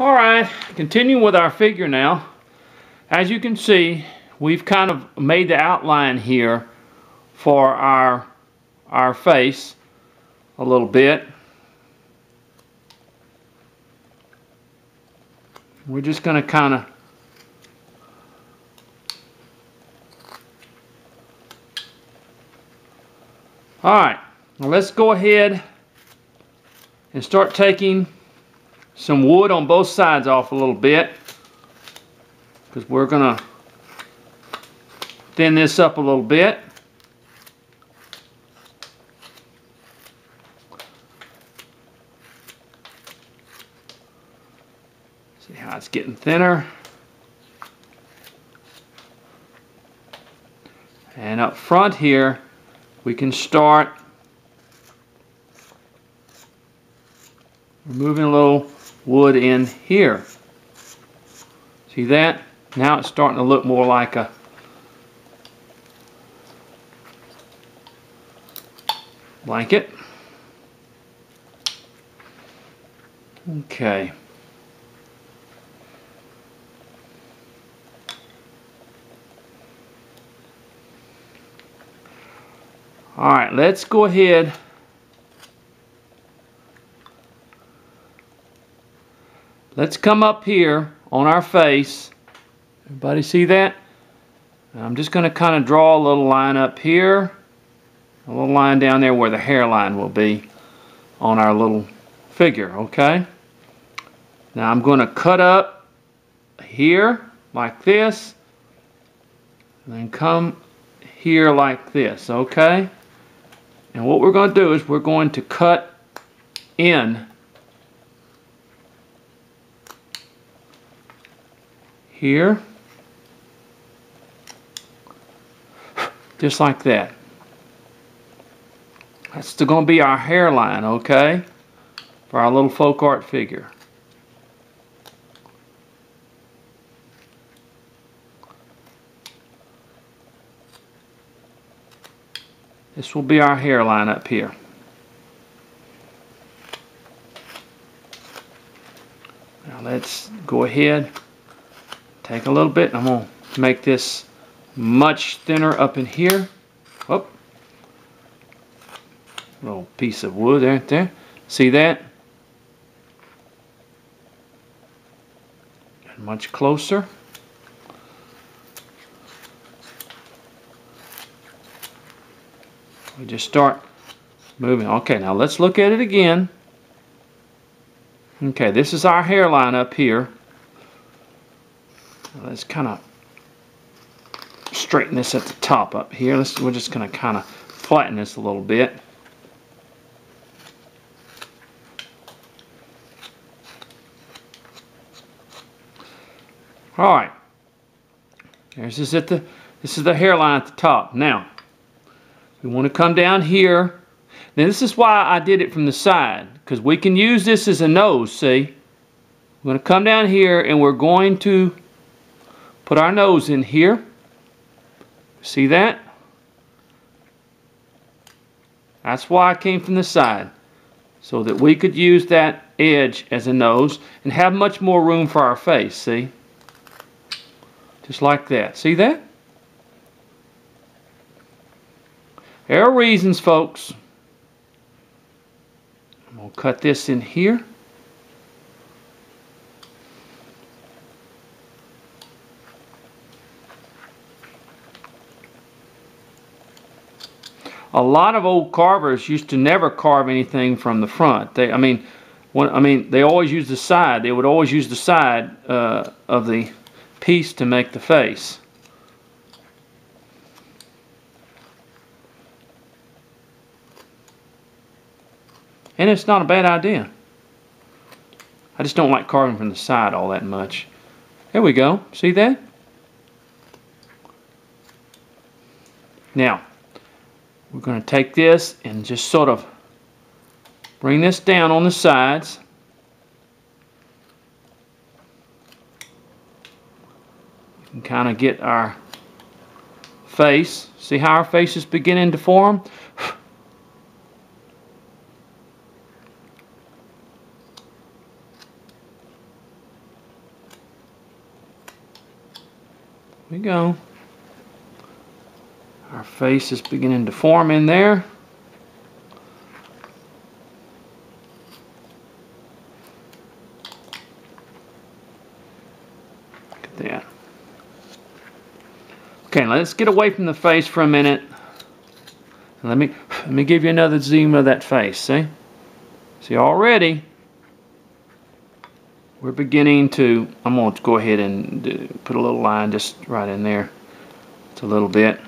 Alright, continuing with our figure now. As you can see, we've kind of made the outline here for our face a little bit. We're just going to kind of alright, now let's go ahead and start taking some wood on both sides off a little bit, because we're going to thin this up a little bit. See how it's getting thinner. And up front here, we can start removing a little wood in here. See that? Now it's starting to look more like a blanket. Okay. Alright, let's go ahead . Let's come up here on our face. Everybody see that? I'm just going to kind of draw a little line up here. A little line down there where the hairline will be on our little figure, okay? Now I'm going to cut up here like this. And then come here like this, okay? And what we're going to do is we're going to cut in here, just like that. That's still going to be our hairline, okay, for our little folk art figure. This will be our hairline up here. Now let's go ahead, take a little bit, and I'm going to make this much thinner up in here. Oh, little piece of wood right there. See that? And much closer. We just start moving. Okay, now let's look at it again. Okay, this is our hairline up here. Let's kind of straighten this at the top up here. We're just going to kind of flatten this a little bit. All right. This is the hairline at the top. Now, we want to come down here. Now this is why I did it from the side, because we can use this as a nose, see? We're going to come down here and we're going to put our nose in here. See that? That's why I came from the side, so that we could use that edge as a nose and have much more room for our face, see? Just like that. See that? There are reasons, folks. I'm going to cut this in here. A lot of old carvers used to never carve anything from the front. They always use the side. They would always use the side of the piece to make the face. And it's not a bad idea. I just don't like carving from the side all that much. There we go. See that? Now, we're going to take this and just sort of bring this down on the sides. We can kind of get our face. See how our face is beginning to form? we go. Our face is beginning to form in there. Look at that. Okay, let's get away from the face for a minute. Let me give you another zoom of that face. See already we're beginning to. I'm going to go ahead and put a little line just right in there. It's a little bit.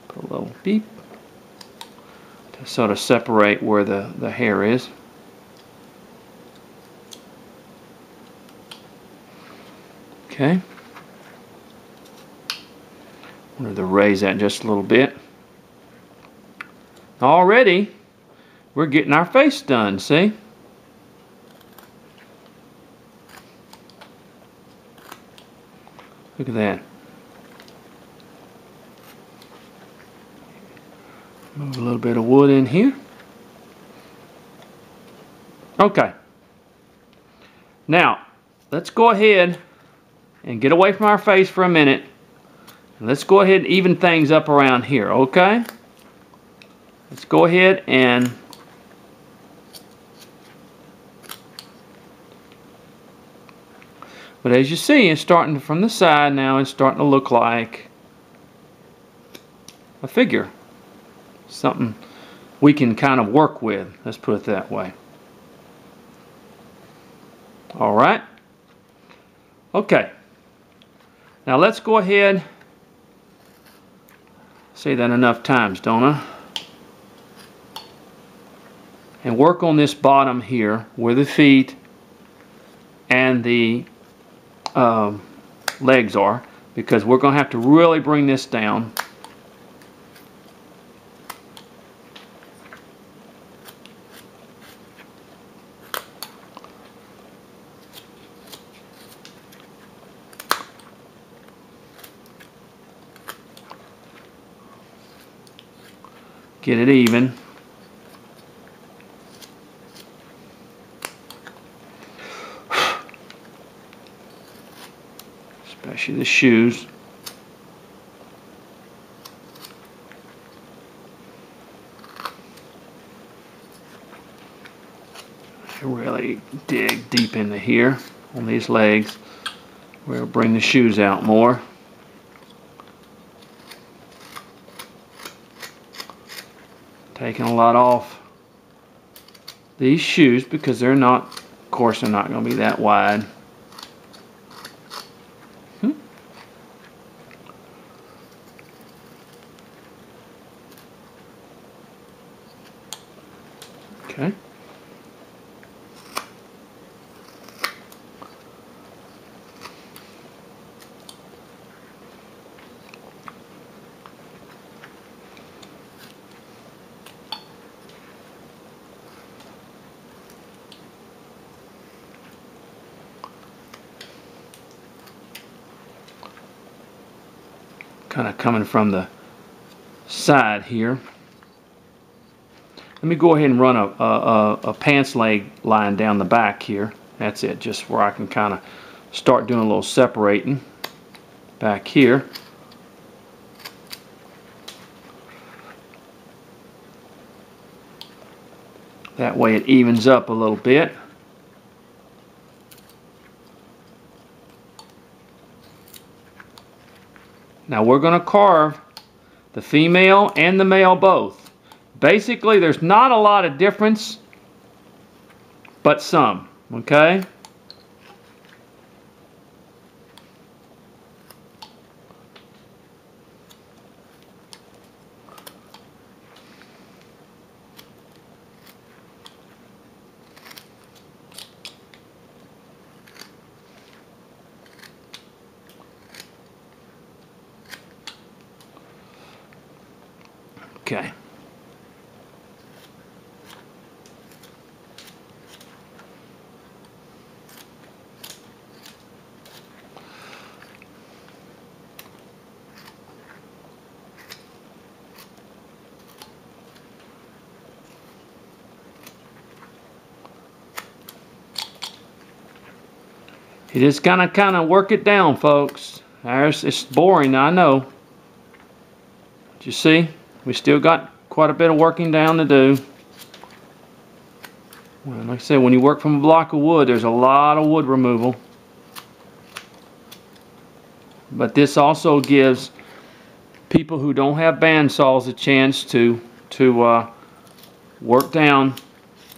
Put a little beep to sort of separate where the hair is. Okay. I'm going to raise that just a little bit. Already we're getting our face done, see? Look at that. Move a little bit of wood in here. Okay. Now, let's go ahead and get away from our face for a minute. Let's go ahead and even things up around here, okay? Let's go ahead and but as you see, it's starting from the side now. It's starting to look like a figure. Something we can kind of work with. Let's put it that way. All right. Okay. Now let's go ahead. Say that enough times, don't I? And work on this bottom here where the feet and the legs are, because we're going to have to really bring this down. Get it even. Especially the shoes. Really dig deep into here on these legs. We'll bring the shoes out more. Taking a lot off these shoes because they're not, of course, they're not going to be that wide. Okay. Kind of coming from the side here. Let me go ahead and run a pants leg line down the back here. That's it, just where I can kind of start doing a little separating back here. That way it evens up a little bit. Now we're going to carve the female and the male both. Basically, there's not a lot of difference, but some, okay? Okay. You just kind of work it down, folks. It's boring, I know. But you see, we still got quite a bit of working down to do. Well, like I said, when you work from a block of wood, there's a lot of wood removal. But this also gives people who don't have bandsaws a chance to work down,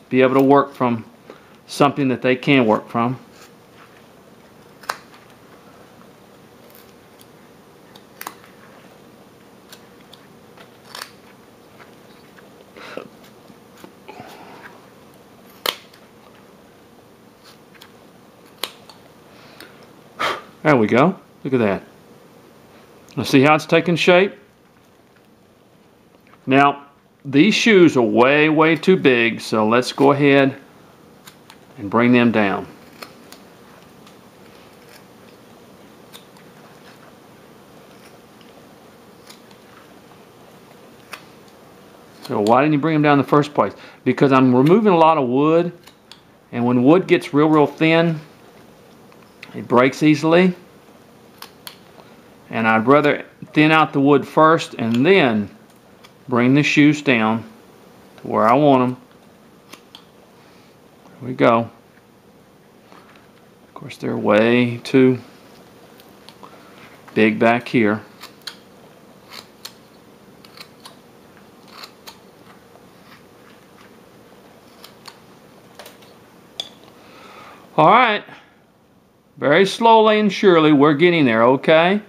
be able to work from something that they can work from. There we go. Look at that. Let's see how it's taking shape. Now, these shoes are way too big, so let's go ahead and bring them down. So why didn't you bring them down in the first place? Because I'm removing a lot of wood, and when wood gets real thin, it breaks easily. And I'd rather thin out the wood first and then bring the shoes down to where I want them. There we go. Of course, they're way too big back here. All right. Very slowly and surely we're getting there, okay?